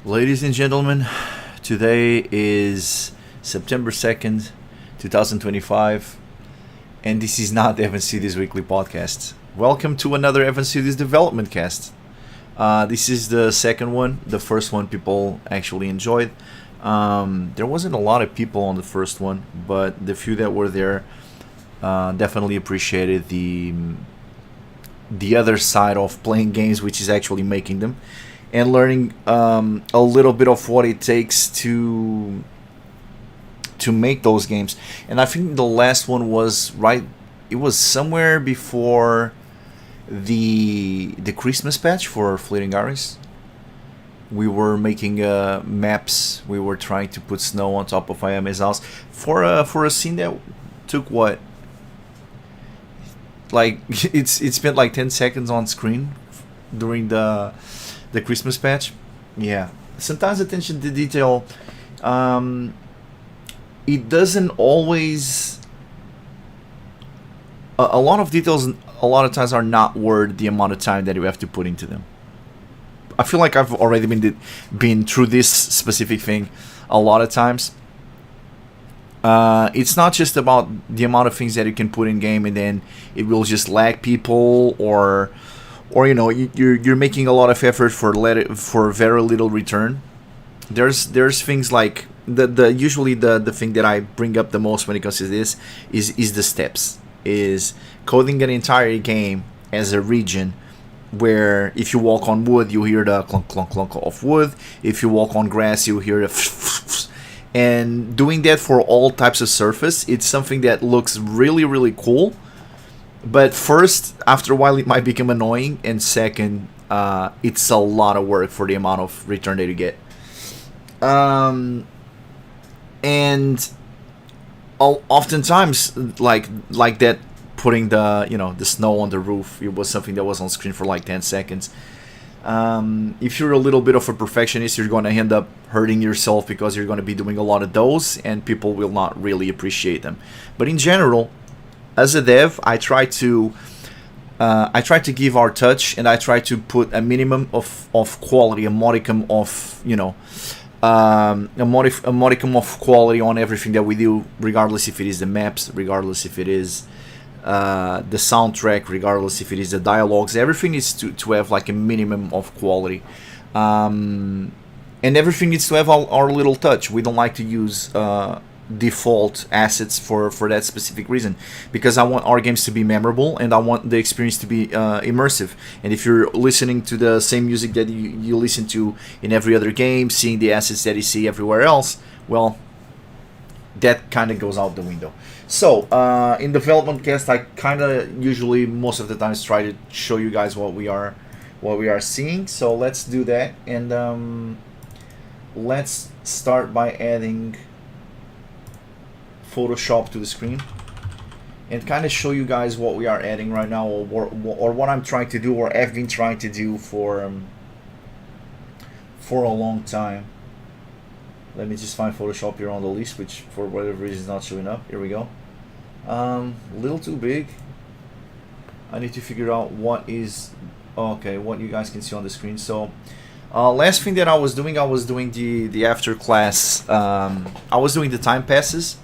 Ladies and gentlemen, today is September 2nd, 2025, and this is not Evan City's weekly podcast. Welcome to another Evan City's development cast. This is the second one. The first one people actually enjoyed. There wasn't a lot of people on the first one, but the few that were there definitely appreciated the other side of playing games, which is actually making them and learning a little bit of what it takes to make those games. And I think the last one was right. It was somewhere before the Christmas patch for Fleeting Ares. We were making maps. We were trying to put snow on top of Ayame's house for a scene that took what, like it spent like 10 seconds on screen during the Christmas patch. Yeah, sometimes attention to detail. Um, it doesn't always. A lot of details, a lot of times, are not worth the amount of time that you have to put into them. I feel like I've already been through this specific thing a lot of times. It's not just about the amount of things that you can put in game, and then it will just lag people, or you're making a lot of effort for very little return. There's things like the usually the thing that I bring up the most when it comes to this is the steps, is coding an entire game as a region where if you walk on wood you hear the clunk clunk clunk of wood, if you walk on grass you hear the and doing that for all types of surface. It's something that looks really really cool, but first, after a while, it might become annoying, and second, it's a lot of work for the amount of return that you get. Um, and oftentimes, like that, putting the snow on the roof, it was something that was on screen for like 10 seconds. If you're a little bit of a perfectionist, you're going to end up hurting yourself because you're going to be doing a lot of those, and people will not really appreciate them. But in general, as a dev, I try to give our touch, and I try to put a minimum of quality, a modicum of a modicum of quality on everything that we do, regardless if it is the maps, regardless if it is the soundtrack, regardless if it is the dialogues. Everything needs to have like a minimum of quality, and everything needs to have our little touch. We don't like to use default assets for that specific reason, because I want our games to be memorable, and I want the experience to be immersive. And if you're listening to the same music that you listen to in every other game, seeing the assets that you see everywhere else, well, that kind of goes out the window. So in development cast, I kind of usually most of the times try to show you guys what we are seeing. So let's do that, and let's start by adding Photoshop to the screen and kind of show you guys what we are adding right now, or what I'm trying to do, or have been trying to do for a long time. Let me just find Photoshop here on the list, which for whatever reason is not showing up. Here we go. A little too big. I need to figure out what you guys can see on the screen. So last thing that I was doing the after class. I was doing the time passes.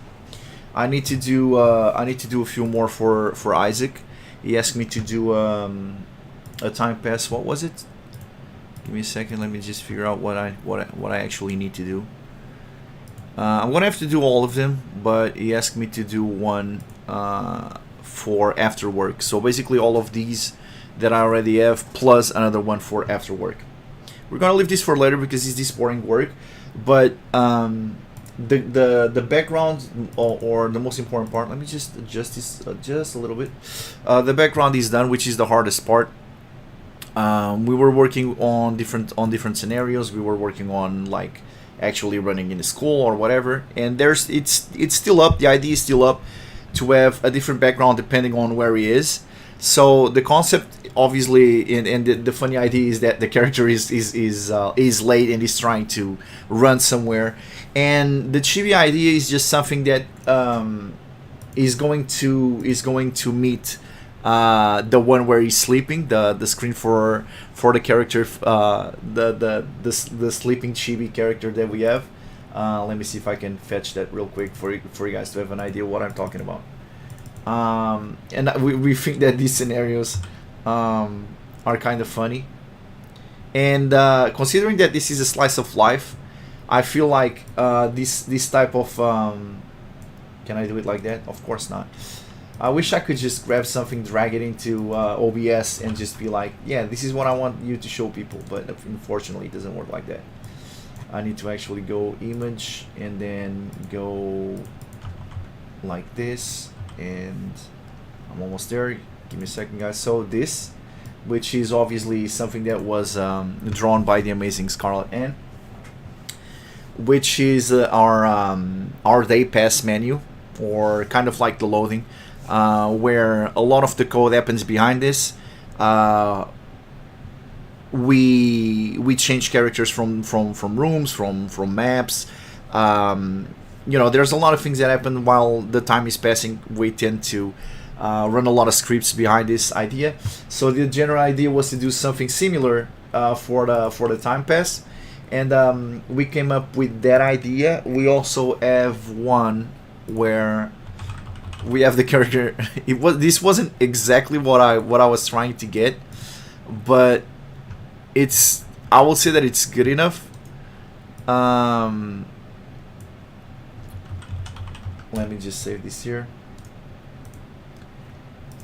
I need to do a few more for Isaac. He asked me to do a time pass. What was it? Give me a second. Let me just figure out what I actually need to do. I'm gonna have to do all of them, but he asked me to do one for after work. So basically, all of these that I already have, plus another one for after work. We're gonna leave this for later because it's this boring work, but the background, or the most important part. Let me just adjust this just a little bit. The background is done, which is the hardest part. We were working on different scenarios. We were working on like actually running in the school or whatever, and it's still up. The idea is still up to have a different background depending on where he is. So the concept, obviously, and the funny idea is that the character is late and is trying to run somewhere, and the chibi idea is just something that is going to meet the one where he's sleeping, the screen for the character, the sleeping chibi character that we have. Let me see if I can fetch that real quick for you guys to have an idea what I'm talking about. And we think that these scenarios are kind of funny. And considering that this is a slice of life, I feel like this type of can I do it like that? Of course not. I wish I could just grab something, drag it into OBS, and just be like, yeah, this is what I want you to show people. But unfortunately, it doesn't work like that. I need to actually go image and then go like this, and I'm almost there. Give me a second, guys. So this, which is obviously something that was drawn by the amazing Scarlet Ann, which is our day pass menu, or kind of like the loading, where a lot of the code happens behind this. We change characters from rooms, from maps. You know, there's a lot of things that happen while the time is passing. We tend to run a lot of scripts behind this idea. So the general idea was to do something similar for the time pass, and we came up with that idea. We also have one where we have the character. This wasn't exactly what I was trying to get, but I will say that it's good enough. Let me just save this here.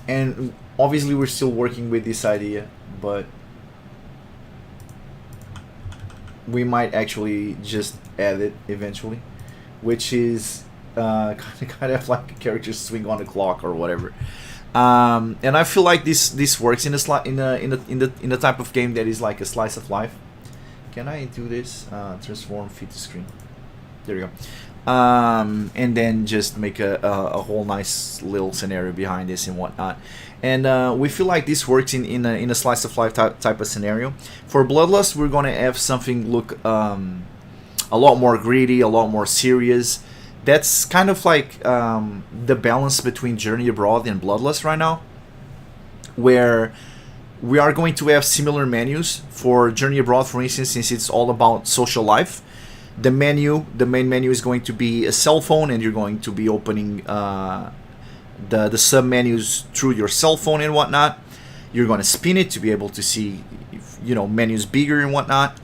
And obviously we're still working with this idea, but we might actually just add it eventually, which is kind of like a character swing on the clock or whatever. And I feel like this works in a type of game that is like a slice of life. Can I do this? Transform fit to screen. There we go. And then just make a whole nice little scenario behind this and whatnot. And we feel like this works in a slice of life type of scenario. For Bloodlust, we're gonna have something look a lot more gritty, a lot more serious. That's kind of like the balance between Journey Abroad and Bloodlust right now, where we are going to have similar menus. For Journey Abroad, for instance, since it's all about social life, the main menu is going to be a cell phone, and you're going to be opening the sub menus through your cell phone and whatnot. You're going to spin it to be able to see, menus bigger and whatnot.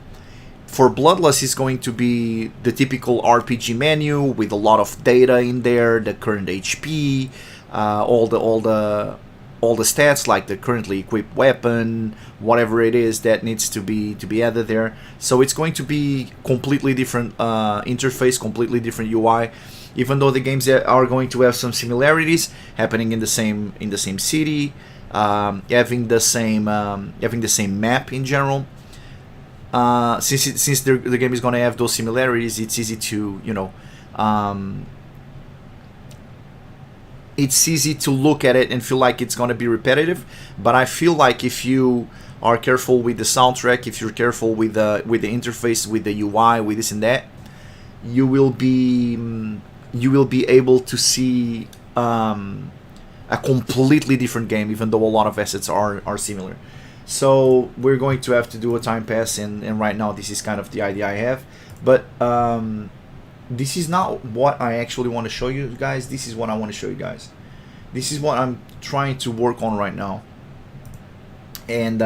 For Bloodlust, it's going to be the typical RPG menu with a lot of data in there, the current HP, all the stats, like the currently equipped weapon, whatever it is that needs to be added there. So it's going to be completely different interface, completely different UI. Even though the games are going to have some similarities, happening in the same city, having the same map in general. Since the game is going to have those similarities, it's easy to it's easy to look at it and feel like it's going to be repetitive. But I feel like if you are careful with the soundtrack, if you're careful with the interface, with the UI, with this and that, you will be able to see a completely different game, even though a lot of assets are similar. So we're going to have to do a time pass, and right now this is kind of the idea I have. But this is not what I actually want to show you guys. This is what I want to show you guys. This is what I'm trying to work on right now. And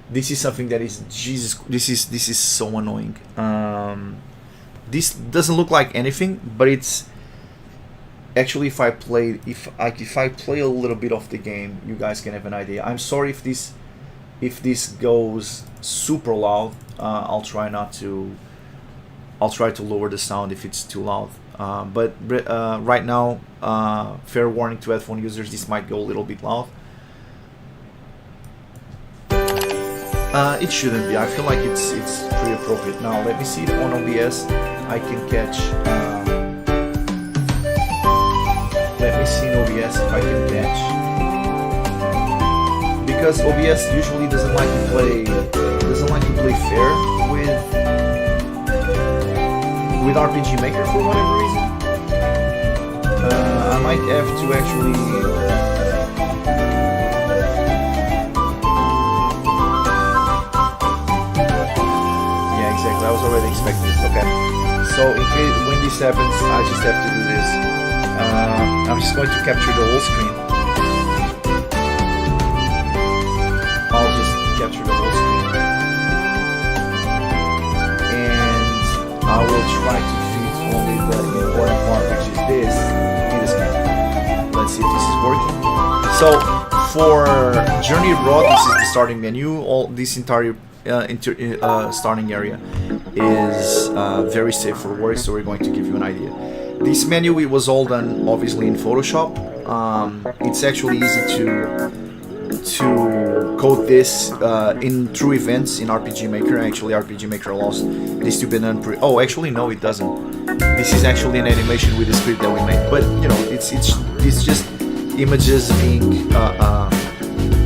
this is something that is, Jesus, this is so annoying. This doesn't look like anything, but it's actually, if I play a little bit of the game, you guys can have an idea. I'm sorry if this goes super loud. I'll try to lower the sound if it's too loud. But right now, fair warning to headphone users, this might go a little bit loud. It shouldn't be. I feel like it's pretty appropriate. Now let me see if on OBS I can catch. Let me see in OBS if I can catch. Because OBS usually doesn't like to play fair with RPG Maker for whatever reason. I might have to actually was already expecting this. Okay. So in case when this happens, I just have to do this. I'm just going to capture the whole screen. I'll just capture the whole screen. And I will try to fit only the important part, which is this, in the screen. Let's see if this is working. So for Journey Abroad, this is the starting menu. All this entire starting area is very safe for work, so we're going to give you an idea. This menu, it was all done obviously in Photoshop. It's actually easy to code this in through events in RPG Maker. Actually, RPG Maker allows this to be done. Oh, actually, no, it doesn't. This is actually an animation with the script that we made. But you know, it's just images being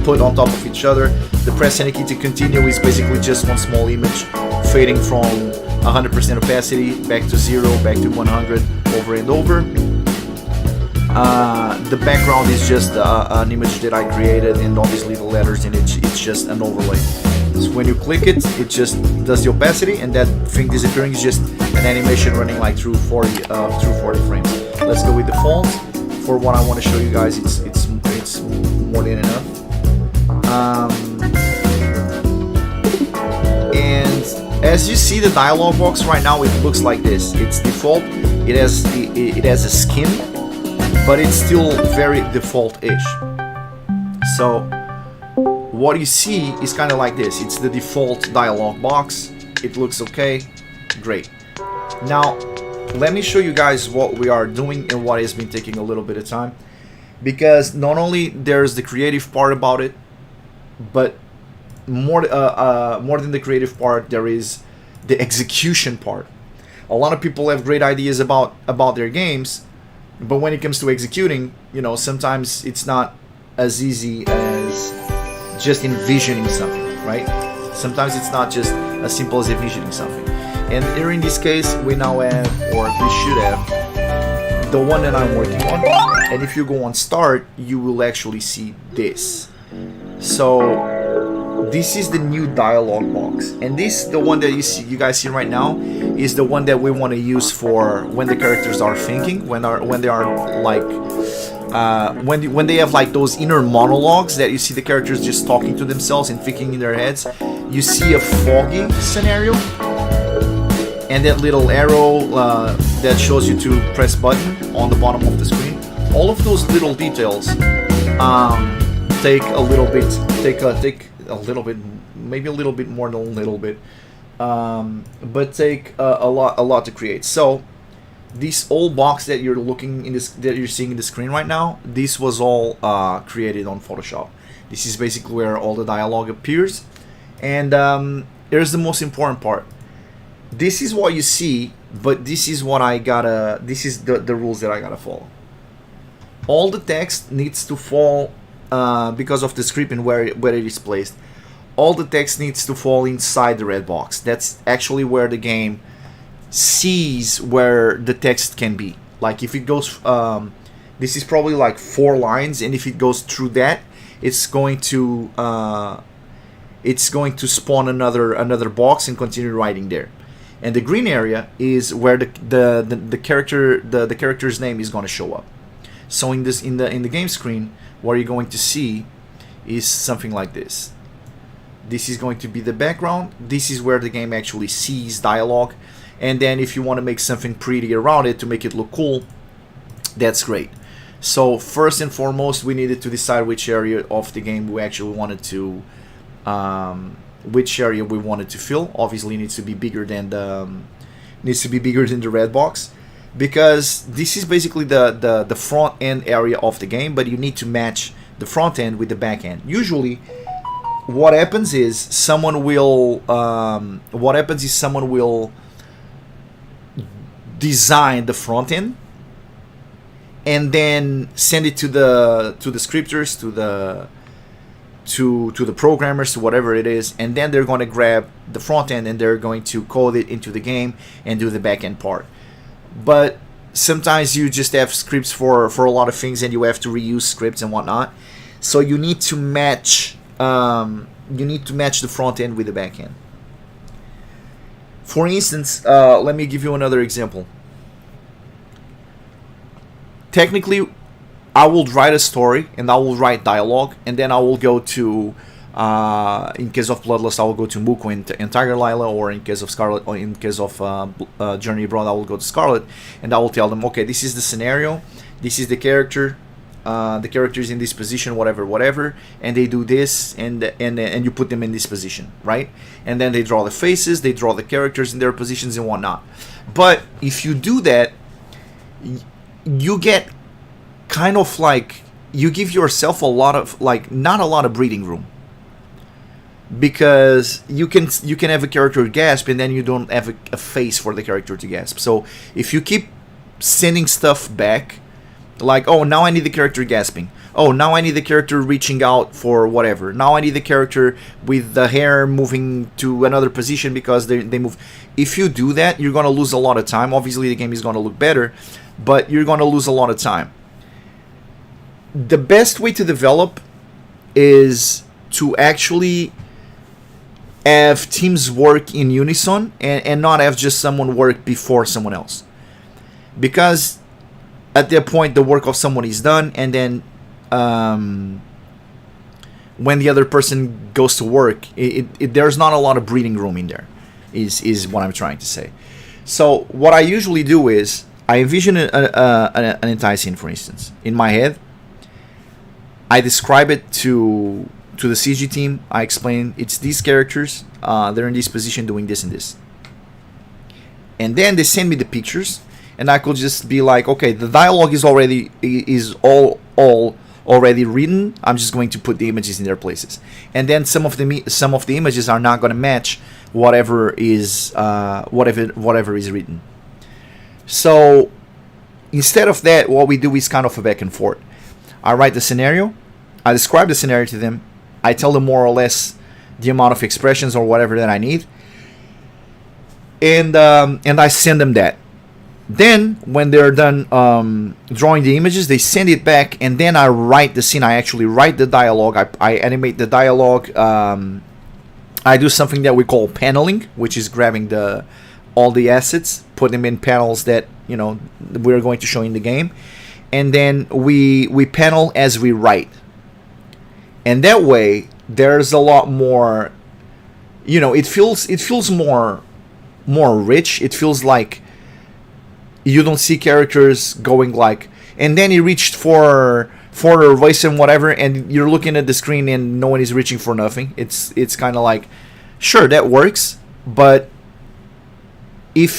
put on top of each other. The press any key to continue is basically just one small image fading from 100% opacity back to 0, back to 100, over and over. The background is just an image that I created, and obviously the letters in it, it's just an overlay. So when you click it, it just does the opacity, and that thing disappearing is just an animation running like through 40 frames. Let's go with the font. For what I want to show you guys, it's more than enough. And as you see the dialog box right now, it looks like this. It's default. It has a skin, but it's still very default-ish. So what you see is kind of like this. It's the default dialog box. It looks okay. Great. Now let me show you guys what we are doing and what has been taking a little bit of time, because not only there's the creative part about it, but more than the creative part, there is the execution part. A lot of people have great ideas about their games, but when it comes to executing, you know, sometimes it's not as easy as just envisioning something, right? Sometimes it's not just as simple as envisioning something. And here in this case, we now have, or we should have, the one that I'm working on. And if you go on start, you will actually see this. So this is the new dialog box, and this, the one that you guys see right now, is the one that we want to use for when the characters are thinking, when they are like when they have like those inner monologues that you see the characters just talking to themselves and thinking in their heads. You see a foggy scenario, and that little arrow that shows you to press button on the bottom of the screen. All of those little details take a little bit, maybe a little bit more than a little bit, but take a lot to create. So this old box that you're seeing in the screen right now, this was all created on Photoshop. This is basically where all the dialogue appears, and here's the most important part. This is what you see, but this is what this is the rules that I gotta follow. All the text needs to fall, because of the script and where it is placed. All the text needs to fall inside the red box. That's actually where the game sees where the text can be. Like if it goes, this is probably like 4 lines, and if it goes through that, it's going to spawn another box and continue writing there. And the green area is where the character's name is going to show up. So in the game screen, what you're going to see is something like this. This is going to be the background. This is where the game actually sees dialogue. And then if you want to make something pretty around it to make it look cool, that's great. So first and foremost, we needed to decide which area of the game we actually wanted to, fill. Obviously, it needs to be bigger than the red box, because this is basically the front end area of the game, but you need to match the front end with the back end. Usually what happens is someone will design the front end and then send it to the scripters, to the programmers, to whatever it is, and then they're going to grab the front end and they're going to code it into the game and do the back end part. But sometimes you just have scripts for a lot of things, and you have to reuse scripts and whatnot. So you need to match the front end with the back end. For instance, let me give you another example. Technically, I will write a story and I will write dialogue, and then I will go to, in case of Bloodlust, I will go to Muko and Tiger Lila, or in case of Scarlet, or in case of Journey Abroad, I will go to Scarlet, and I will tell them, okay, this is the scenario, this is the character, the characters in this position, whatever, and they do this, and you put them in this position, right? And then they draw the faces, they draw the characters in their positions and whatnot. But if you do that, you get kind of like, you give yourself a lot of, like, not a lot of breathing room, because you can have a character gasp and then you don't have a face for the character to gasp. So if you keep sending stuff back, like, oh, now I need the character gasping, oh, now I need the character reaching out for whatever, now I need the character with the hair moving to another position because they move. If you do that, you're going to lose a lot of time. Obviously the game is going to look better, but you're going to lose a lot of time. The best way to develop is to actually have teams work in unison, and not have just someone work before someone else. Because at that point, the work of someone is done, and then when the other person goes to work, there's not a lot of breathing room in there, is what I'm trying to say. So what I usually do is, I envision an entire scene, for instance, in my head. I describe it to the CG team. I explain it's these characters, they're in this position doing this and this. And then they send me the pictures, and I could just be like, okay, the dialogue is all already written. I'm just going to put the images in their places. And then some of the images are not going to match whatever is written. So instead of that, what we do is kind of a back and forth. I write the scenario, I describe the scenario to them, I tell them more or less the amount of expressions or whatever that I need, and I send them that. Then when they're done drawing the images, they send it back, and then I write the scene. I actually write the dialogue. I animate the dialogue. I do something that we call paneling, which is grabbing all the assets, put them in panels that we're going to show in the game, and then we panel as we write. And that way, there's a lot more. It feels more rich. It feels like you don't see characters going like, and then he reached for their voice and whatever, and you're looking at the screen and no one is reaching for nothing. It's kind of like, sure, that works, but I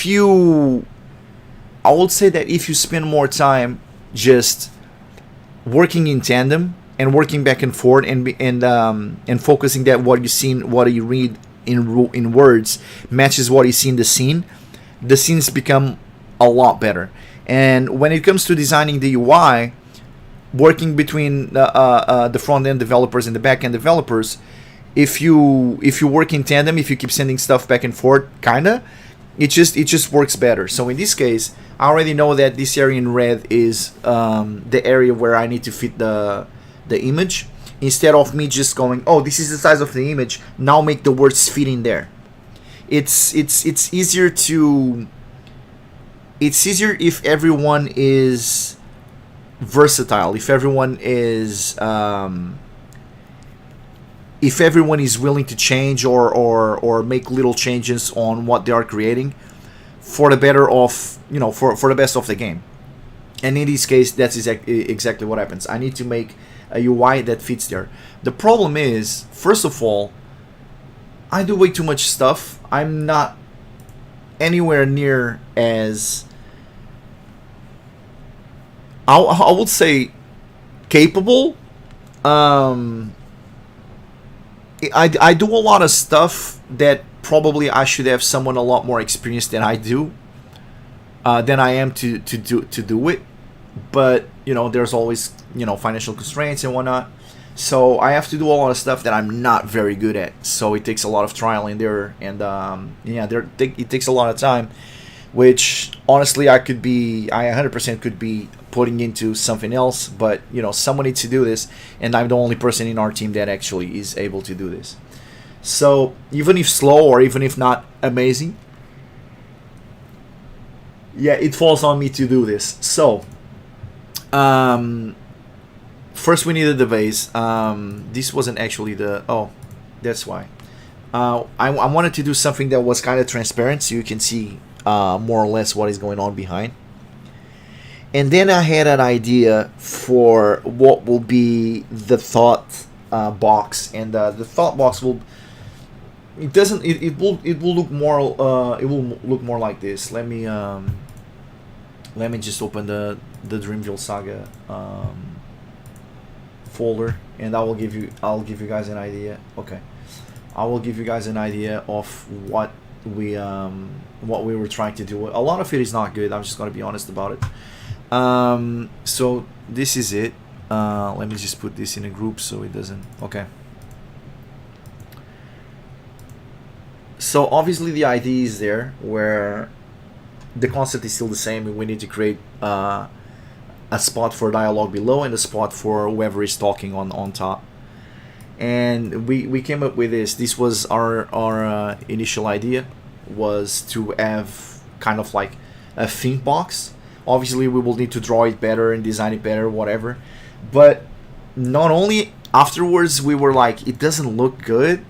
would say that if you spend more time just working in tandem and working back and forth and focusing that what you read in words matches what you see in the scene, the scenes become a lot better. And when it comes to designing the UI, working between the front end developers and the back end developers, if you work in tandem, if you keep sending stuff back and forth, it just works better. So in this case, I already know that this area in red is the area where I need to fit the image. Instead of me just going, oh, this is the size of the image, now make the words fit in there. It's easier if everyone is versatile, if everyone is willing to change or make little changes on what they are creating for the better of, for the best of the game. And in this case, that's exactly what happens. I need to make a UI that fits there. The problem is, first of all, I do way too much stuff. I'm not anywhere near as, I would say, capable. I do a lot of stuff that probably I should have someone a lot more experienced than I am to do it. But there's always financial constraints and whatnot, so I have to do a lot of stuff that I'm not very good at. So it takes a lot of trial and error, and it takes a lot of time, which honestly I 100% could be putting into something else. But someone needs to do this, and I'm the only person in our team that actually is able to do this. So even if slow or even if not amazing, Yeah, it falls on me to do this. So, first we needed the vase. This wasn't actually the... Oh, that's why. I wanted to do something that was kind of transparent so you can see more or less what is going on behind. And then I had an idea for what will be the thought box, and the thought box will... It doesn't. It will look more. It will look more like this. Let me just open the Dreamville Saga folder, and I'll give you guys an idea. Okay, I will give you guys an idea of what we were trying to do. A lot of it is not good. I'm just gonna be honest about it. So this is it. Let me just put this in a group so it doesn't. Okay. So obviously the idea is there, where the concept is still the same. We need to create a spot for dialogue below and a spot for whoever is talking on top. And we came up with this. This was our initial idea, was to have kind of like a theme box. Obviously we will need to draw it better and design it better, whatever. But not only afterwards we were like, it doesn't look good.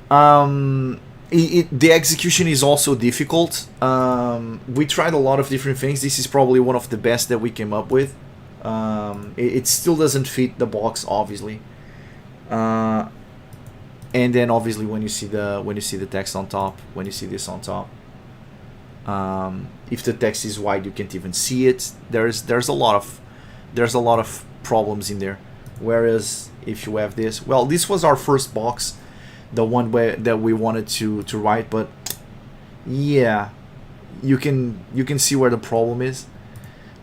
The execution is also difficult. We tried a lot of different things. This is probably one of the best that we came up with. It still doesn't fit the box, obviously. And then obviously when you see the text on top, when you see this on top, if the text is wide, you can't even see it. There's a lot of problems in there. Whereas if you have this, well, this was our first box, the one that we wanted to write, but yeah, you can see where the problem is,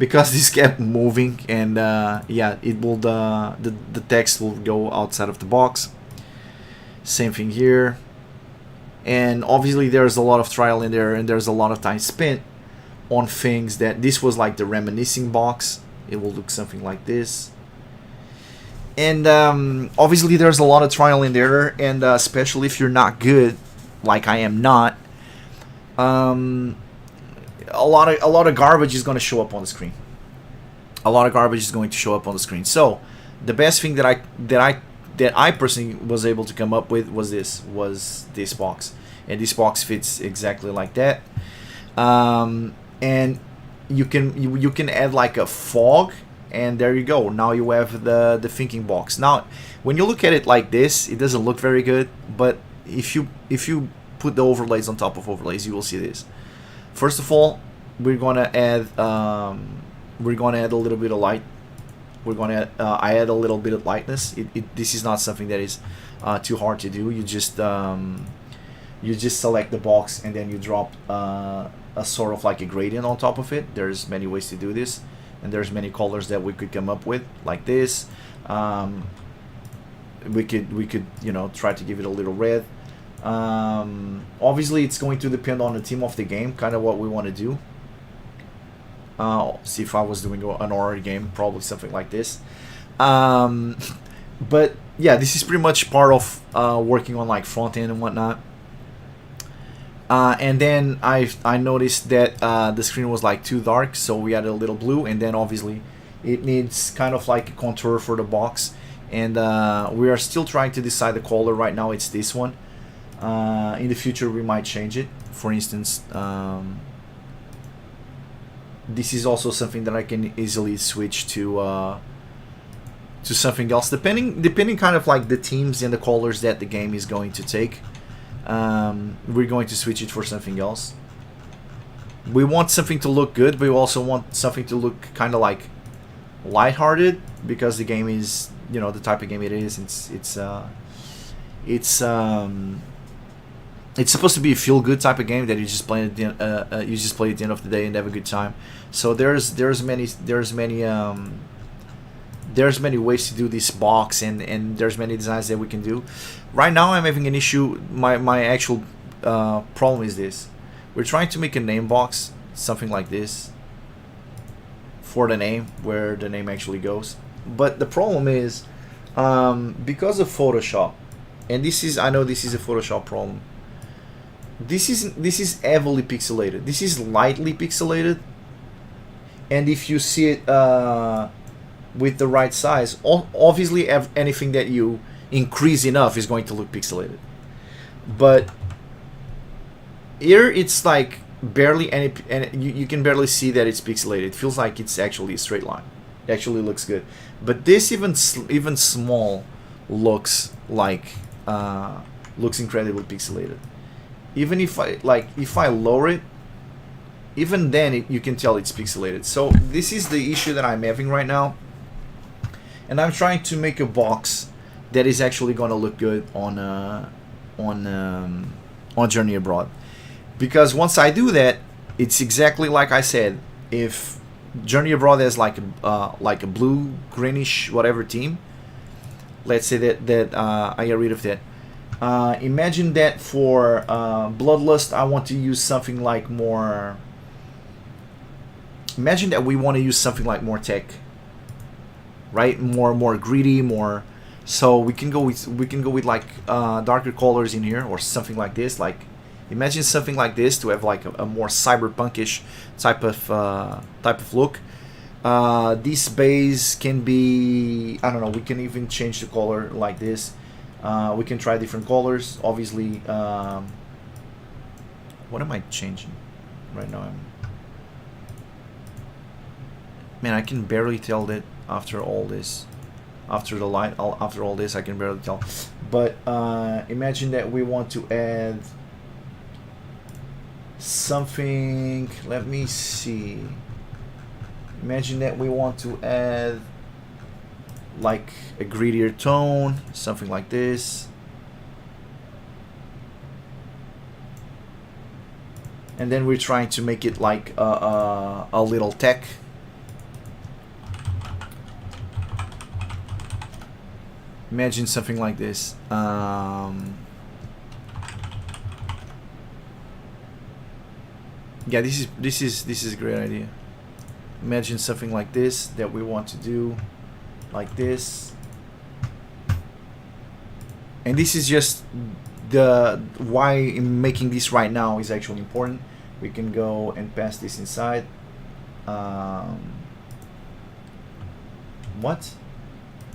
because this kept moving, and yeah, it will the text will go outside of the box. Same thing here, and obviously there's a lot of trial in there, and there's a lot of time spent on things that... This was like the reminiscing box. It will look something like this. And obviously there's a lot of trial in there, and especially if you're not good, like I am not, a lot of garbage is going to show up on the screen. A lot of garbage is going to show up on the screen. So the best thing that I personally was able to come up with was this box, and this box fits exactly like that. And you can add like a fog. And there you go. Now you have the thinking box. Now, when you look at it like this, it doesn't look very good. But if you put the overlays on top of overlays, you will see this. First of all, we're gonna add a little bit of light. I add a little bit of lightness. This is not something that is too hard to do. You just select the box, and then you drop a sort of like a gradient on top of it. There's many ways to do this. And there's many colors that we could come up with, like this. We could try to give it a little red. Obviously, it's going to depend on the theme of the game, kind of what we want to do. See, if I was doing an horror game, probably something like this. But yeah, this is pretty much part of working on like front end and whatnot. And then I noticed that the screen was like too dark, so we added a little blue, and then obviously it needs kind of like a contour for the box, and we are still trying to decide the color. Right now it's this one. In the future we might change it. For instance, this is also something that I can easily switch to something else, depending kind of like the themes and the colors that the game is going to take. We're going to switch it for something else. We want something to look good, but we also want something to look kind of like lighthearted, because the game is, the type of game it is. It's supposed to be a feel-good type of game that you just play at the end of the day and have a good time. So there's many ways to do this box, and there's many designs that we can do. Right now I'm having an issue. My actual problem is this. We're trying to make a name box, something like this, for the name, where the name actually goes. But the problem is, because of Photoshop, and I know this is a Photoshop problem, this is heavily pixelated. This is lightly pixelated, and if you see it with the right size, obviously anything that you increase enough is going to look pixelated. But here it's like barely any, and you can barely see that it's pixelated. It feels like it's actually a straight line. It actually looks good. But this even small looks like looks incredibly pixelated. Even if I lower it, even then you can tell it's pixelated. So this is the issue that I'm having right now, and I'm trying to make a box that is actually going to look good on Journey Abroad. Because once I do that, it's exactly like I said. If Journey Abroad has like a blue, greenish, whatever team, let's say that I get rid of that. Imagine that for Bloodlust, I want to use something like more. Imagine that we want to use something like more tech, right? More greedy, more. So we can go with like darker colors in here or something like this. Like imagine something like this to have like a more cyberpunkish type of look. This base can be, I don't know. We can even change the color like this. We can try different colors. Obviously, what am I changing right now? Man, I can barely tell that after all this. After the light, after all this, I can barely tell. But imagine that we want to add something. Let me see. Imagine that we want to add like a grittier tone, something like this. And then we're trying to make it like a little tech. Imagine something like this. Yeah, this is a great idea. Imagine something like this that we want to do, like this. And this is just the why making this right now is actually important. We can go and pass this inside. What?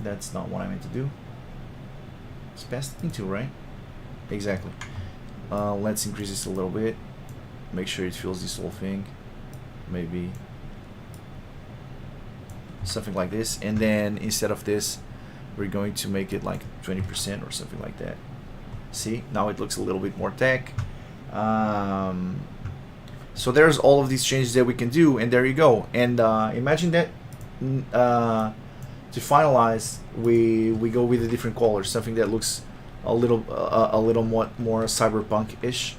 That's not what I meant to do. It's passed into, right? Exactly. Let's increase this a little bit. Make sure it fills this whole thing. Maybe something like this. And then instead of this, we're going to make it like 20% or something like that. See, now it looks a little bit more tech. So there's all of these changes that we can do, and there you go. And imagine that to finalize, we go with a different color, something that looks a little more cyberpunk-ish.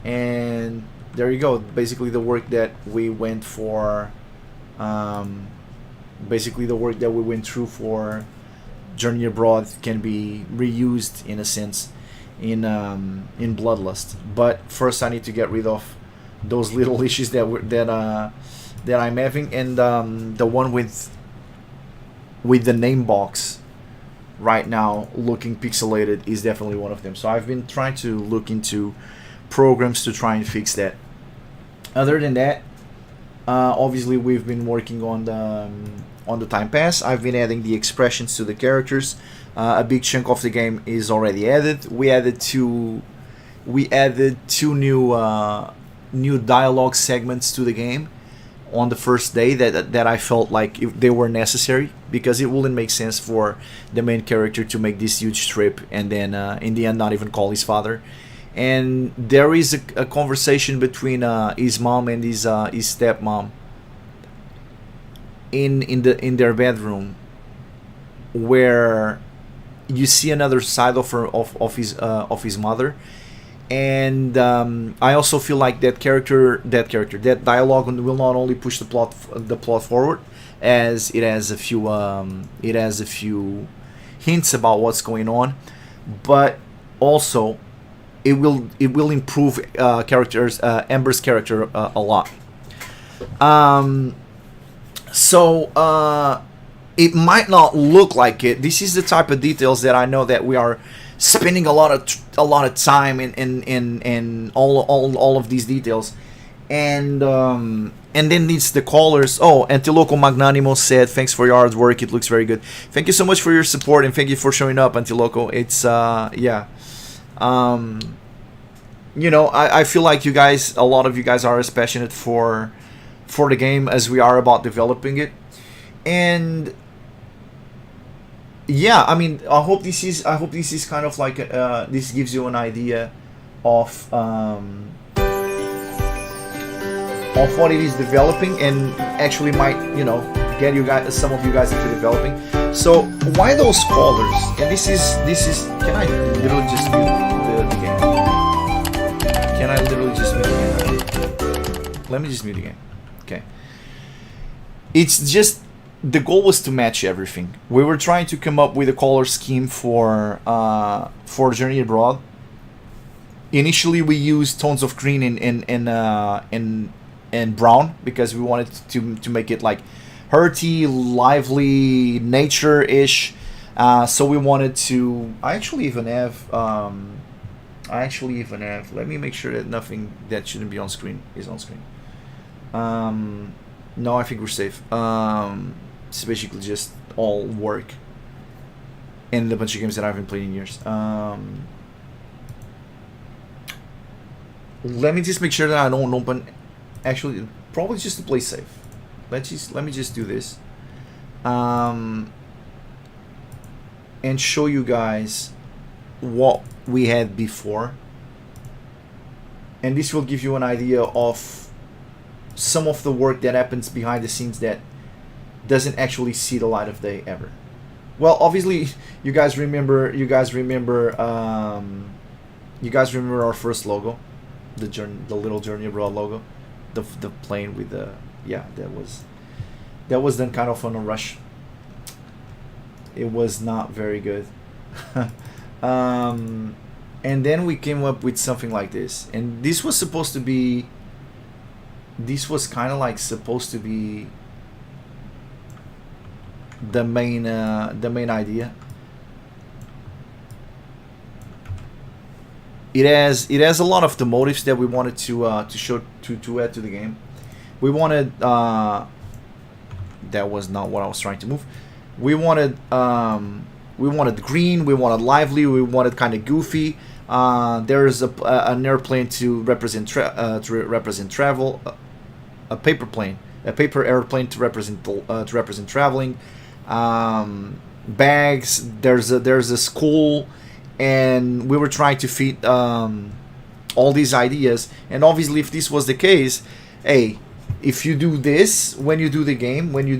And there you go. Basically, the work that we went for. Basically, the work that we went through for Journey Abroad can be reused in a sense in Bloodlust. But first, I need to get rid of those little issues that I'm having, and the one with the name box right now looking pixelated is definitely one of them. So I've been trying to look into programs to try and fix that. Other than that, obviously we've been working on the time pass. I've been adding the expressions to the characters. A big chunk of the game is already added. We added two new dialogue segments to the game on the first day that I felt like they were necessary, because it wouldn't make sense for the main character to make this huge trip and then in the end not even call his father. And there is a conversation between his mom and his stepmom in their bedroom, where you see another side of his mother. And I also feel like that dialogue will not only push the plot forward, as it has a few hints about what's going on, but also it will improve Amber's character a lot. So it might not look like it. This is the type of details that I know that we are spending a lot of time in all of these details. And then it's the colors. Oh, Antiloco Magnanimo said, thanks for your hard work, it looks very good. Thank you so much for your support, and thank you for showing up, Antiloco. It's yeah, you know, I feel like you guys, a lot of you guys are as passionate for the game as we are about developing it. And yeah, I mean, I hope this is kind of like this gives you an idea of what it is developing, and actually might, you know, get you guys, some of you guys, into developing. So why those colors? And this is can I literally just mute the game? Can I literally just mute the game? Let me just mute the game. Okay. It's just, the goal was to match everything. We were trying to come up with a color scheme for Journey Abroad. Initially, we used tones of green and brown, because we wanted to make it like hearty, lively, nature-ish. So we wanted to. I actually even have. Let me make sure that nothing that shouldn't be on screen is on screen. No, I think we're safe. It's basically just all work and a bunch of games that I haven't played in years. Let me just make sure that I don't open. Actually, probably just to play safe. Let me just do this, and show you guys what we had before, and this will give you an idea of some of the work that happens behind the scenes that doesn't actually see the light of day ever. Well, obviously, you guys remember our first logo, the little Journey Abroad logo, the plane with the, yeah, that was done kind of on a rush. It was not very good. And then we came up with something like this, and this was kind of like supposed to be the main idea. It has a lot of the motives that we wanted to show, to add to the game. We wanted that was not what I was trying to move. We wanted green, we wanted lively, we wanted kind of goofy. There's an airplane to represent travel, a paper airplane to represent traveling. Bags. There's a school. And we were trying to fit all these ideas. And obviously, if this was the case, hey, if you do this when you do the game, when you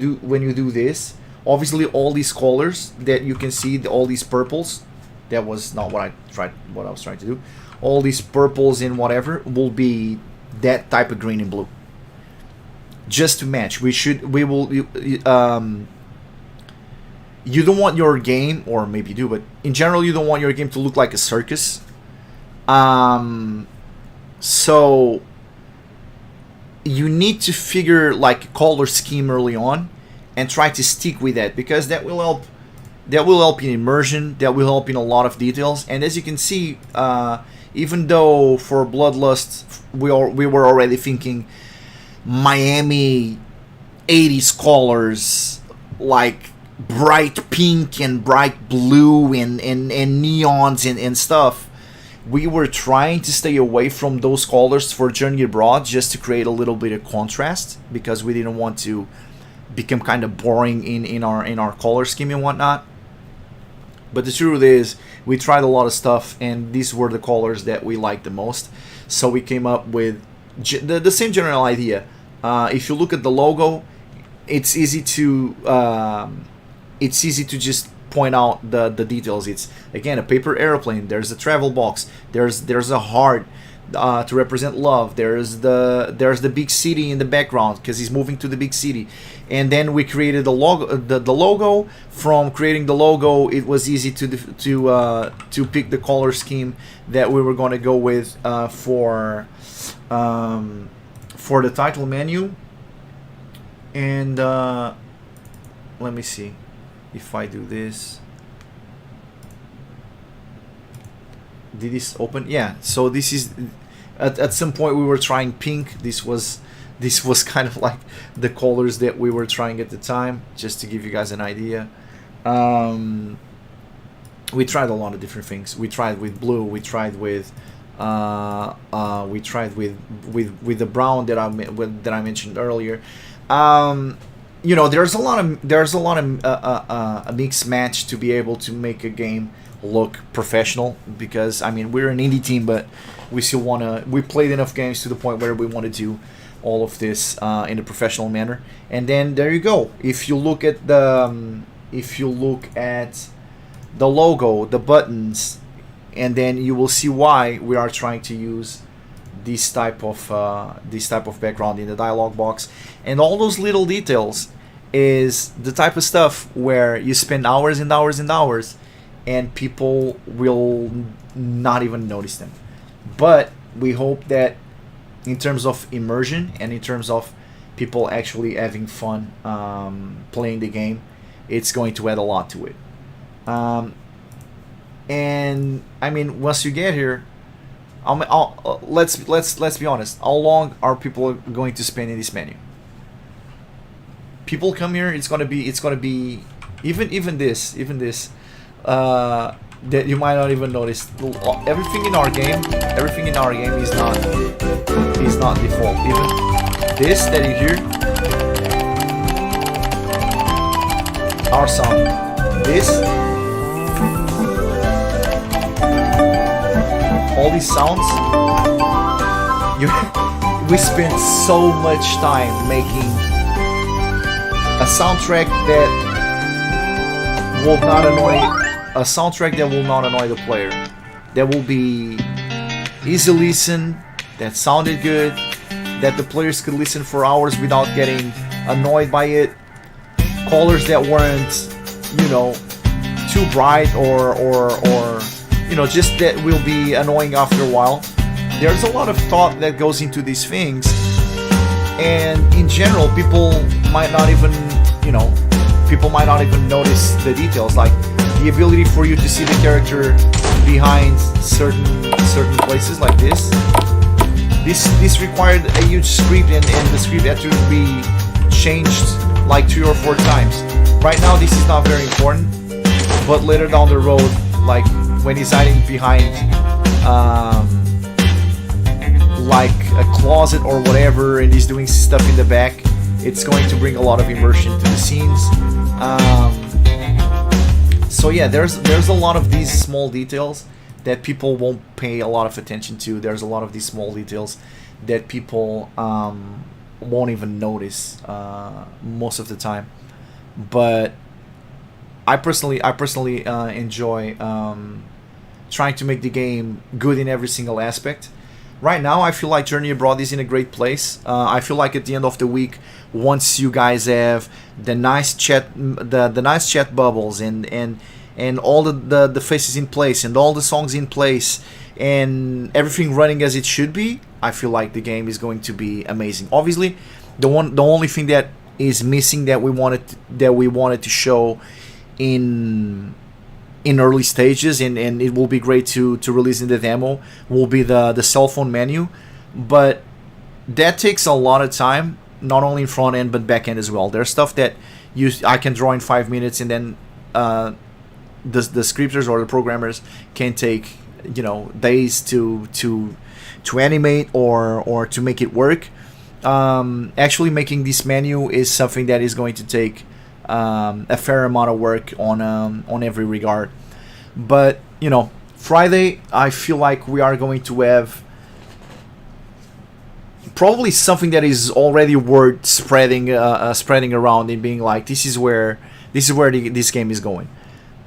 do this, obviously all these colors that you can see, all these purples, that was not what I was trying to do. All these purples and whatever will be that type of green and blue. Just to match, you don't want your game, or maybe you do, but in general, you don't want your game to look like a circus. So you need to figure like a color scheme early on and try to stick with that, because that will help. That will help in immersion. That will help in a lot of details. And as you can see, even though for Bloodlust we were already thinking Miami 80s colors, like bright pink and bright blue and neons and stuff, we were trying to stay away from those colors for Journey Abroad, just to create a little bit of contrast, because we didn't want to become kind of boring in our color scheme and whatnot. But the truth is, we tried a lot of stuff, and these were the colors that we liked the most. So we came up with the same general idea. If you look at the logo, it's easy to just point out the details. It's again a paper airplane. There's a travel box. There's a heart to represent love. There's the big city in the background, because he's moving to the big city. And then we created the logo. The logo. From creating the logo, it was easy to pick the color scheme that we were going to go with for the title menu. And let me see if I do this. did this open? Yeah. So this is at some point we were trying pink. This was kind of like the colors that we were trying at the time, just to give you guys an idea. We tried a lot of different things. We tried with blue. We tried with with the brown that I mentioned earlier. There's a lot of a mixed match to be able to make a game look professional, because I mean we're an indie team, but we played enough games to the point where we want to do all of this in a professional manner. And then there you go. If you look at the logo, the buttons, and then you will see why we are trying to use this type of background in the dialog box. And all those little details is the type of stuff where you spend hours and hours and hours and people will not even notice them. But we hope that in terms of immersion and in terms of people actually having fun playing the game, it's going to add a lot to it. And I mean, once you get here, let's be honest. How long are people going to spend in this menu? People come here. It's gonna be even this that you might not even notice. Everything in our game is not default. Even this that you hear, our sound. This, all these sounds. We spent so much time making a soundtrack that will not annoy the player. That will be easy listen, that sounded good, that the players could listen for hours without getting annoyed by it. Colors that weren't, too bright or just that will be annoying after a while. There's a lot of thought that goes into these things, and in general, people might not even notice the details, like the ability for you to see the character behind certain places like this. This required a huge script, and the script had to be changed like 3 or 4 times. Right now this is not very important, but later down the road, like when he's hiding behind like a closet or whatever, and he's doing stuff in the back, it's going to bring a lot of immersion to the scenes. So yeah, there's a lot of these small details that people won't pay a lot of attention to. There's a lot of these small details that people won't even notice most of the time. But I personally enjoy trying to make the game good in every single aspect. Right now, I feel like Journey Abroad is in a great place. I feel like at the end of the week, once you guys have the nice chat, the nice chat bubbles, and all the faces in place, and all the songs in place, and everything running as it should be, I feel like the game is going to be amazing. Obviously, the only thing that is missing that we wanted to show in early stages, and it will be great to release in the demo, will be the cell phone menu. But that takes a lot of time, not only in front end but back end as well. There's stuff that I can draw in 5 minutes, and then the scripters or the programmers can take days to animate or to make it work. Actually making this menu is something that is going to take a fair amount of work on every regard. But Friday, I feel like we are going to have probably something that is already worth spreading around and being like, this is where this game is going.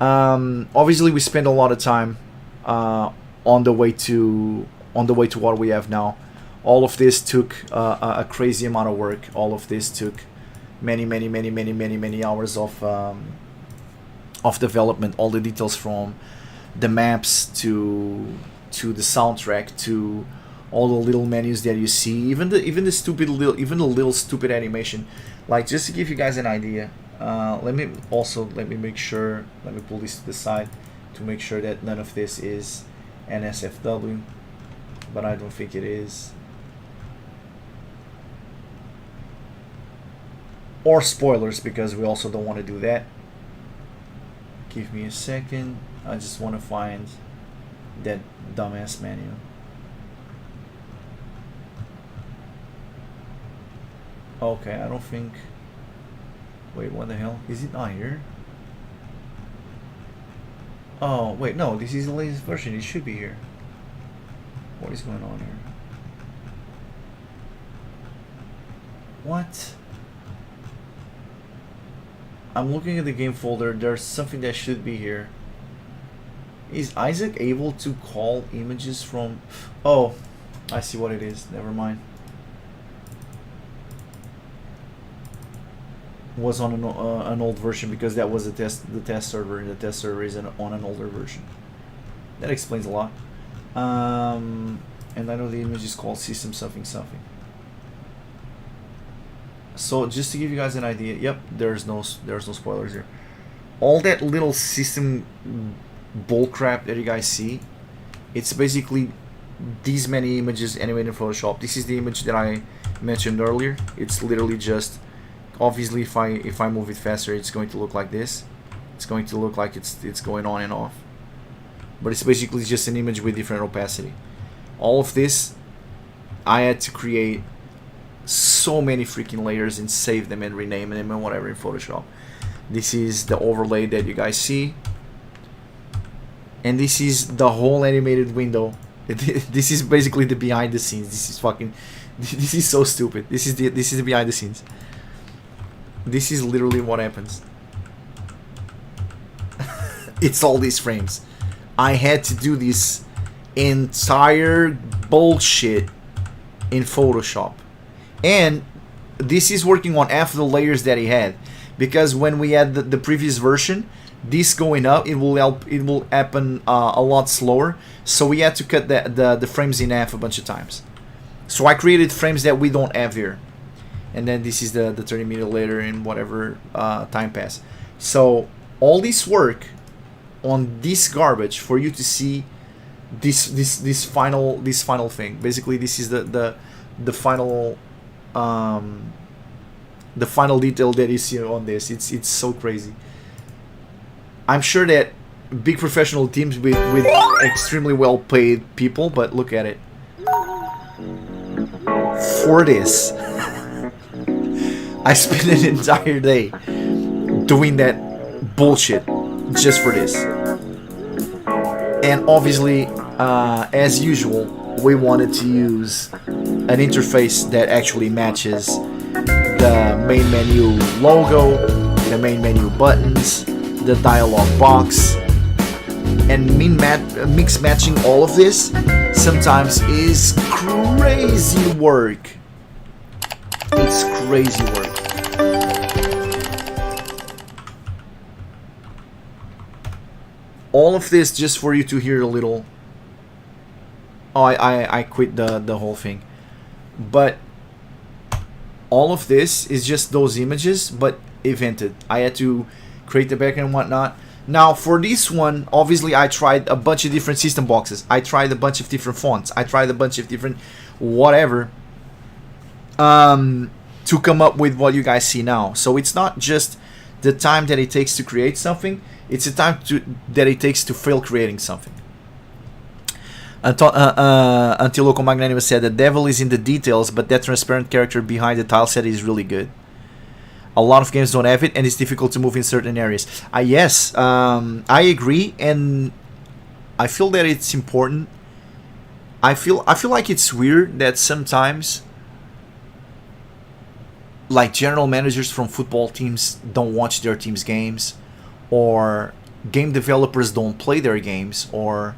Obviously, we spent a lot of time on the way to what we have now. All of this took a crazy amount of work. All of this took many hours of development. All the details, from the maps to the soundtrack, to all the little menus that you see, even the little stupid animation. Like, just to give you guys an idea, let me pull this to the side to make sure that none of this is NSFW, but I don't think it is. Or spoilers, because we also don't want to do that. Give me a second. I just want to find that dumbass menu. Okay, I don't think... Wait, what the hell? Is it not here? Oh, wait, no, this is the latest version. It should be here. What is going on here? What? I'm looking at the game folder. There's something that should be here. Is Isaac able to call images from... Oh, I see what it is. Never mind. Was on an old version because that was the test server, and the test server is on an older version. That explains a lot. And I know the image is called system something something. So just to give you guys an idea, yep, there's no spoilers here. All that little system bullcrap that you guys see, it's basically these many images animated in Photoshop. This is the image that I mentioned earlier. It's literally just, obviously if I move it faster, it's going to look like this. It's going to look like it's going on and off. But it's basically just an image with different opacity. All of this, I had to create so many freaking layers and save them and rename them and whatever in Photoshop. This is the overlay that you guys see, and this is the whole animated window. This is basically the behind the scenes. This is fucking, this is so stupid. This is the behind the scenes. This is literally what happens. It's all these frames. I had to do this entire bullshit in Photoshop. And this is working on half the layers that he had, because when we had the previous version, this going up, it will happen a lot slower. So we had to cut the frames in half a bunch of times. So I created frames that we don't have here, and then this is the 30 minute later in whatever time pass. So all this work on this garbage for you to see this final thing. Basically, this is the final. The final detail that you see on this, it's so crazy. I'm sure that big professional teams with extremely well paid people, but look at it. For this, I spent an entire day doing that bullshit just for this. And obviously, as usual, we wanted to use an interface that actually matches the main menu logo, the main menu buttons, the dialog box, and mix matching all of this sometimes is crazy work. It's crazy work. All of this just for you to hear a little. Oh, I quit the whole thing. But all of this is just those images, but evented. I had to create the background and whatnot. Now, for this one, obviously, I tried a bunch of different system boxes. I tried a bunch of different fonts. I tried a bunch of different whatever to come up with what you guys see now. So it's not just the time that it takes to create something. It's the time that it takes to fail creating something. Antiloco Magnanimous said, the devil is in the details, but that transparent character behind the tile set is really good. A lot of games don't have it, and it's difficult to move in certain areas. Yes, I agree, and I feel that it's important. I feel like it's weird that sometimes, like, general managers from football teams don't watch their team's games, or game developers don't play their games, or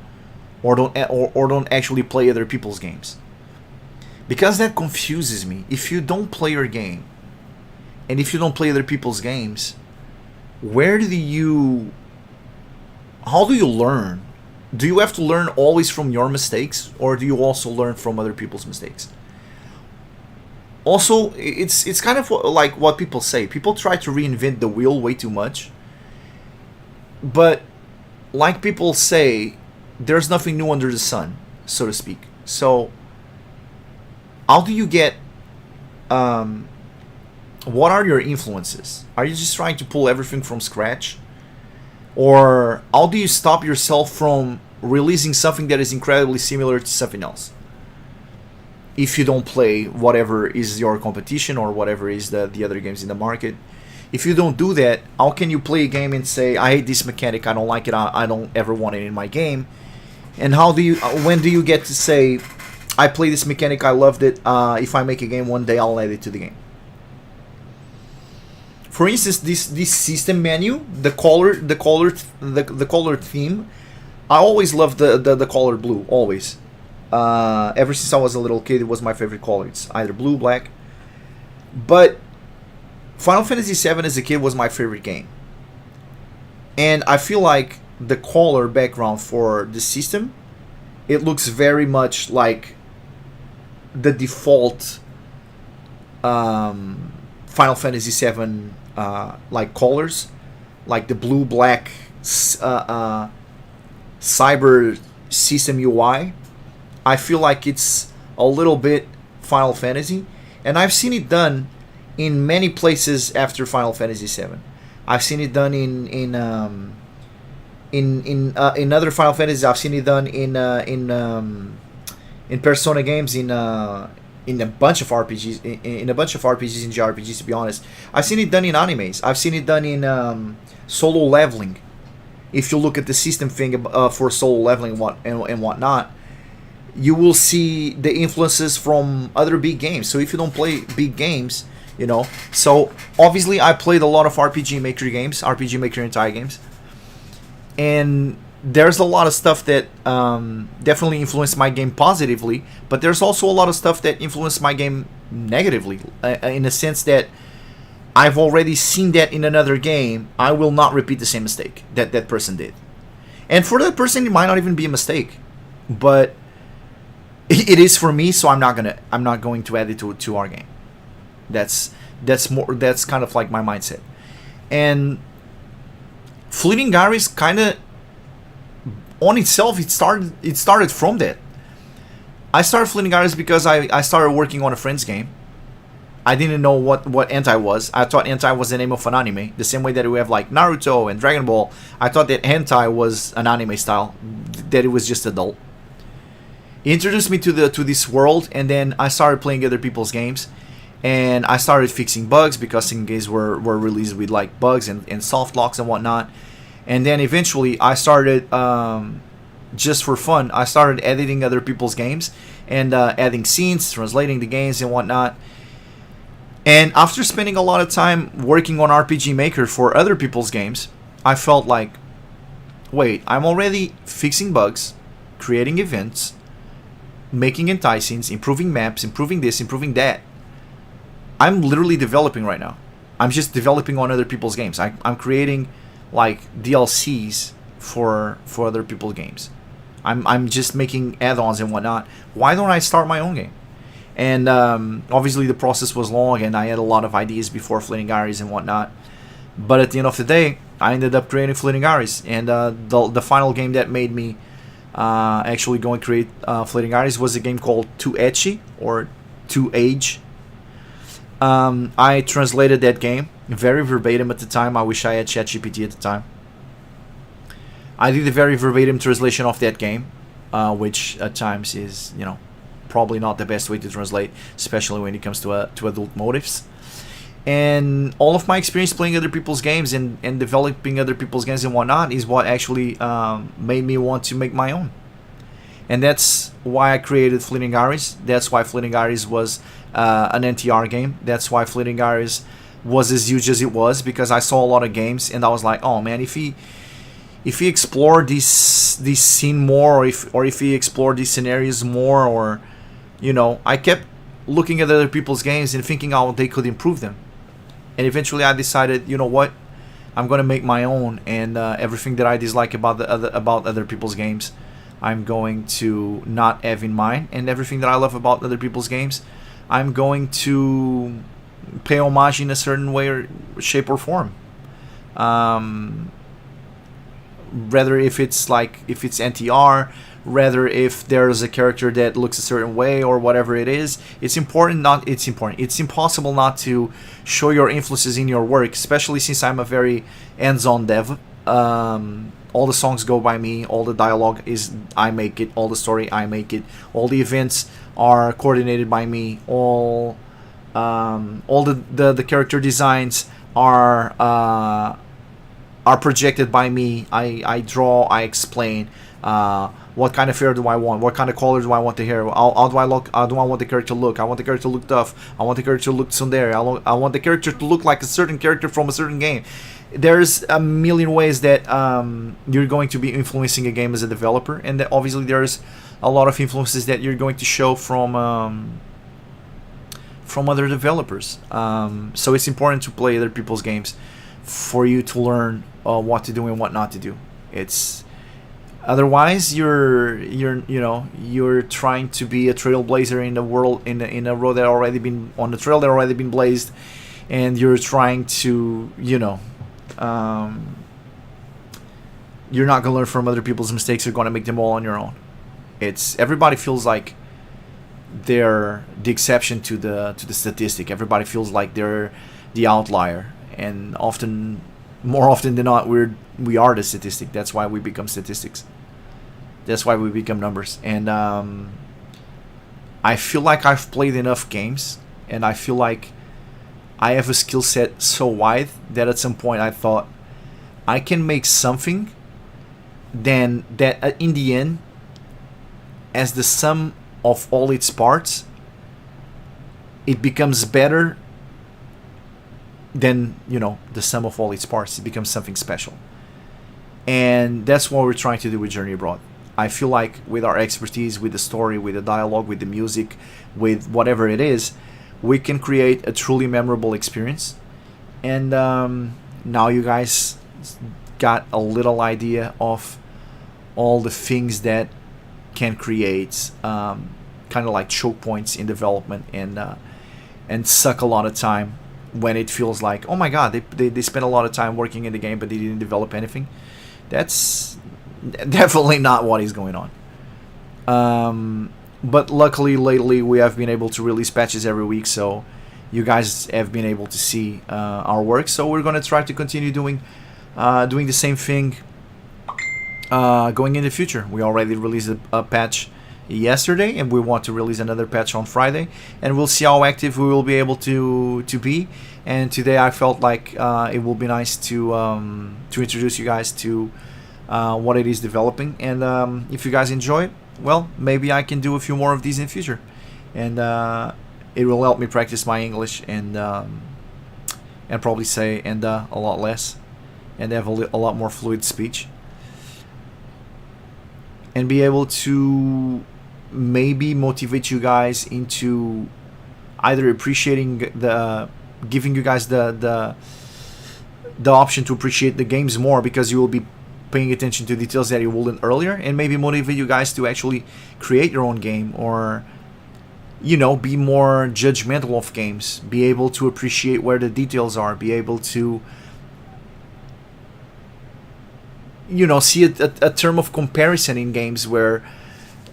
don't actually play other people's games, because that confuses me. If you don't play your game, and if you don't play other people's games, how do you learn? Do you have to learn always from your mistakes, or do you also learn from other people's mistakes? Also, it's kind of like what people say. People try to reinvent the wheel way too much. But like people say, there's nothing new under the sun, so to speak. So how do you get what are your influences? Are you just trying to pull everything from scratch? Or how do you stop yourself from releasing something that is incredibly similar to something else? If you don't play whatever is your competition or whatever is the other games in the market. If you don't do that, how can you play a game and say, I hate this mechanic, I don't like it, I don't ever want it in my game? And how do you, when do you get to say, I play this mechanic, I loved it, if I make a game one day, I'll add it to the game? For instance, this system menu, the color theme, I always loved the color blue, always. Ever since I was a little kid, it was my favorite color. It's either blue, black. But Final Fantasy VII as a kid was my favorite game. And I feel like the color background for the system, it looks very much like the default Final Fantasy VII like colors, like the blue black cyber system UI. I feel like it's a little bit Final Fantasy, and I've seen it done in many places after Final Fantasy VII. I've seen it done in other Final Fantasies. I've seen it done in Persona games, in a bunch of RPGs, in a bunch of RPGs and JRPGs. To be honest, I've seen it done in animes. I've seen it done in solo leveling. If you look at the system thing for solo leveling and whatnot, you will see the influences from other big games. So if you don't play big games, you know. So obviously, I played a lot of RPG Maker games, RPG Maker entire games, and there's a lot of stuff that definitely influenced my game positively, but there's also a lot of stuff that influenced my game negatively, in the sense that I've already seen that in another game. I will not repeat the same mistake that that person did. And for that person, it might not even be a mistake, but it is for me. So I'm not going to add it to our game. That's kind of like my mindset. And Fleeting Garris kind of on itself, it started from that. I started Fleeting Garris because I started working on a friend's game. I didn't know what hentai was. I thought hentai was the name of an anime. The same way that we have like Naruto and Dragon Ball. I thought that hentai was an anime style, that it was just adult. He introduced me to this world, and then I started playing other people's games, and I started fixing bugs because some games were released with like bugs and soft locks and whatnot. And then eventually I started, just for fun, I started editing other people's games and adding scenes, translating the games and whatnot. And after spending a lot of time working on RPG Maker for other people's games, I felt like, wait, I'm already fixing bugs, creating events, making hentai scenes, improving maps, improving this, improving that. I'm literally developing right now. I'm just developing on other people's games. I'm creating like DLCs for other people's games. I'm just making add-ons and whatnot. Why don't I start my own game? And obviously the process was long, and I had a lot of ideas before Fleeting Garris and whatnot. But at the end of the day, I ended up creating Fleeting Garris, and the final game that made me actually go and create Fleeting Garris was a game called To Ecchi, or To Age. I translated that game very verbatim at the time. I wish I had ChatGPT at the time. I did a very verbatim translation of that game, which at times is, probably not the best way to translate, especially when it comes to adult motives. And all of my experience playing other people's games and developing other people's games and whatnot is what actually made me want to make my own. And that's why I created Fleeting Garris. That's why Fleeting Garris was an NTR game. That's why Fleeting Garris was as huge as it was, because I saw a lot of games and I was like, oh man, if he explored this scene more, or if he explored these scenarios more, or I kept looking at other people's games and thinking how they could improve them. And eventually I decided, you know what, I'm gonna make my own, and everything that I dislike about other people's games, I'm going to not have in mind, and everything that I love about other people's games, I'm going to pay homage in a certain way or shape or form. rather if it's like if it's NTR, rather if there's a character that looks a certain way or whatever it is. It's important not it's important. It's impossible not to show your influences in your work, especially since I'm a very hands-on dev. All the songs go by me, all the dialogue is I make it, all the story I make it, all the events are coordinated by me, all the character designs are projected by me. I draw, I explain what kind of hair do I want, what kind of color do I want the hair, how do I look, how do I want the character to look. I want the character to look tough, I want the character to look tsundere, I want the character to look like a certain character from a certain game. There's a million ways that you're going to be influencing a game as a developer, and that obviously there's a lot of influences that you're going to show from other developers. So it's important to play other people's games for you to learn what to do and what not to do. It's otherwise you're trying to be a trailblazer in the world in a road that already been on the trail that already been blazed, and you're trying to you're not gonna learn from other people's mistakes. You're gonna make them all on your own. It's everybody feels like they're the exception to the statistic. Everybody feels like they're the outlier, and more often than not, we are the statistic. That's why we become statistics. That's why we become numbers. And I feel like I've played enough games, and I feel like I have a skill set so wide that at some point I thought I can make something then that in the end, as the sum of all its parts, it becomes better than the sum of all its parts. It becomes something special, and that's what we're trying to do with Journey Abroad. I feel like with our expertise, with the story, with the dialogue, with the music, with whatever it is, we can create a truly memorable experience. And now you guys got a little idea of all the things that can create kind of like choke points in development, and suck a lot of time when it feels like, oh my god, they spent a lot of time working in the game but they didn't develop anything. That's definitely not what is going on. But luckily lately we have been able to release patches every week, so you guys have been able to see our work. So we're going to try to continue doing the same thing going in the future. We already released a patch yesterday, and we want to release another patch on Friday, and we'll see how active we will be able to be. And today I felt like it will be nice to introduce you guys to what it is developing. And if you guys enjoy it, well, maybe I can do a few more of these in the future, and it will help me practice my English and probably say a lot less, and have a lot more fluid speech, and be able to maybe motivate you guys into either appreciating giving you guys the option to appreciate the games more, because you will be paying attention to details that you wouldn't earlier, and maybe motivate you guys to actually create your own game, or be more judgmental of games, be able to appreciate where the details are, be able to see a term of comparison in games where,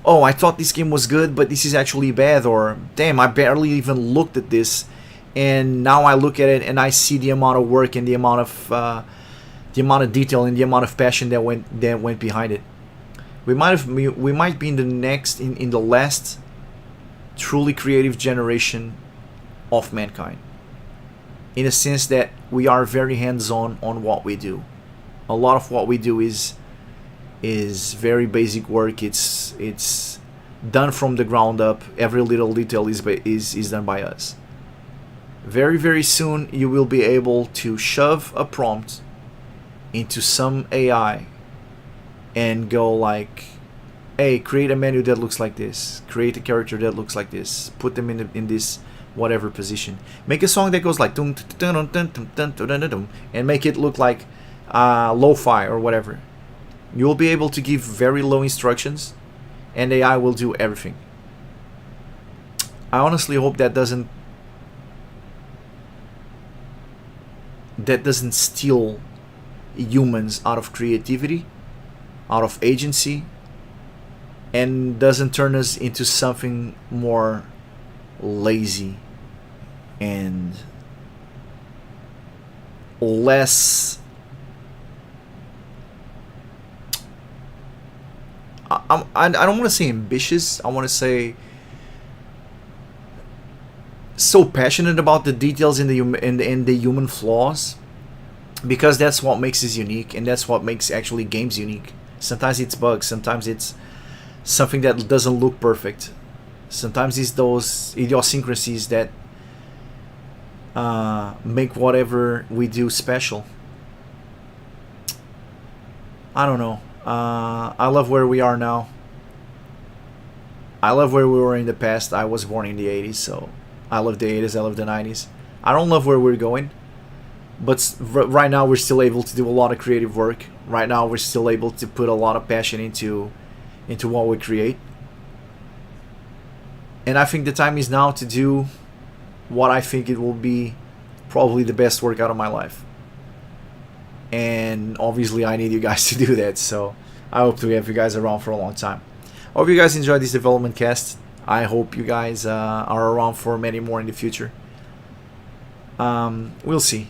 oh, I thought this game was good but this is actually bad, or damn, I barely even looked at this and now I look at it and I see the amount of work and the amount of detail and the amount of passion that went behind it. We might be in the last truly creative generation of mankind, in a sense that we are very hands-on on what we do. A lot of what we do is very basic work. It's done from the ground up. Every little detail is done by us. Very, very soon you will be able to shove a prompt into some AI and go like, hey, create a menu that looks like this, create a character that looks like this, put them in this whatever position, make a song that goes like dum, dum, dum, dum, dum, dum, dum, dum, dum, and make it look like lo-fi or whatever. You will be able to give very low instructions and AI will do everything. I honestly hope that doesn't steal humans out of creativity, out of agency, and doesn't turn us into something more lazy and less I don't want to say ambitious. I want to say so passionate about the details in the human flaws, because that's what makes us unique, and that's what makes actually games unique. Sometimes it's bugs, sometimes it's something that doesn't look perfect, sometimes it's those idiosyncrasies that make whatever we do special. I don't know. I love where we are now. I love where we were in the past. I was born in the 80s, so I love the 80s, I love the 90s. I don't love where we're going, but right now we're still able to do a lot of creative work. Right now we're still able to put a lot of passion into what we create. And I think the time is now to do what I think it will be probably the best work out of my life. And obviously I need you guys to do that, so I hope to have you guys around for a long time. I hope you guys enjoyed this development cast. I hope you guys are around for many more in the future. We'll see.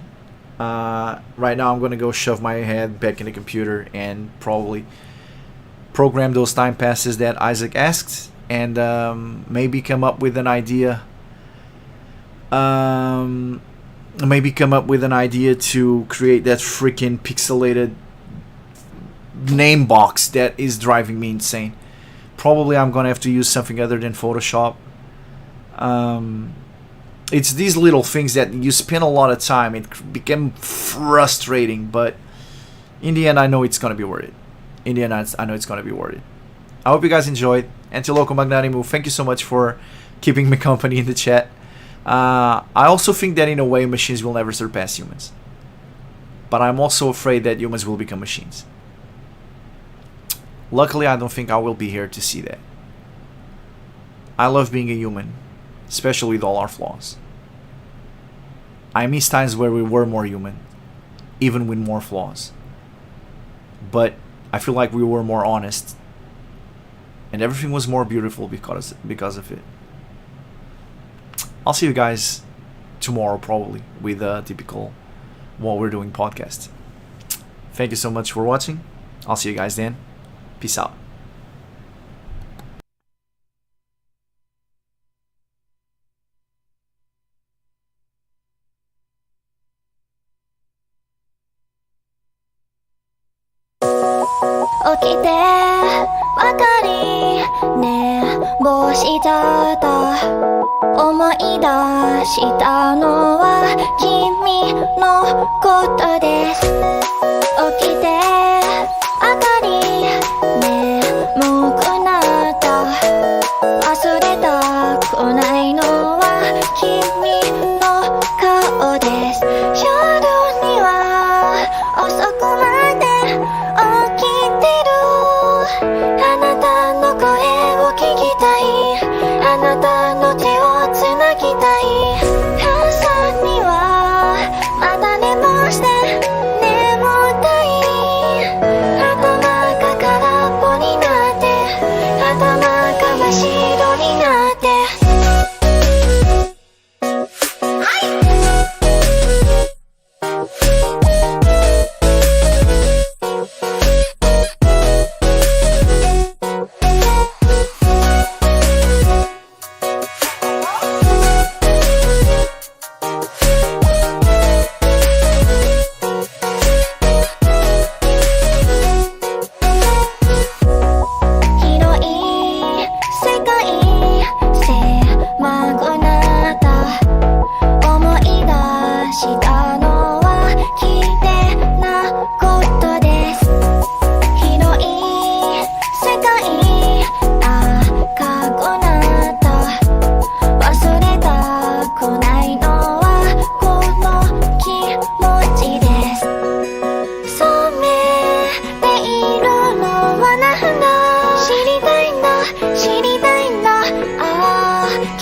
Right now I'm gonna go shove my head back in the computer and probably program those time passes that Isaac asked, and maybe come up with an idea. Maybe come up with an idea to create that freaking pixelated name box that is driving me insane. Probably I'm gonna have to use something other than Photoshop. It's these little things that you spend a lot of time. It became frustrating, but in the end, I know it's gonna be worth it. In the end, I know it's gonna be worth it. I hope you guys enjoyed. Antiloco Magnanimo, thank you so much for keeping me company in the chat. I also think that in a way machines will never surpass humans, but I'm also afraid that humans will become machines. Luckily, I don't think I will be here to see that. I love being a human, especially with all our flaws. I miss times where we were more human, even with more flaws, but I feel like we were more honest, and everything was more beautiful because of it. I'll see you guys tomorrow probably with a typical What We're Doing podcast. Thank you so much for watching. I'll see you guys then. Peace out.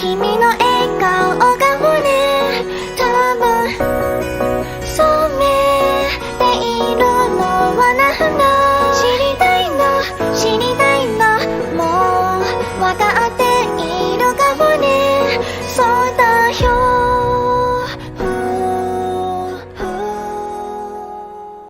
君の笑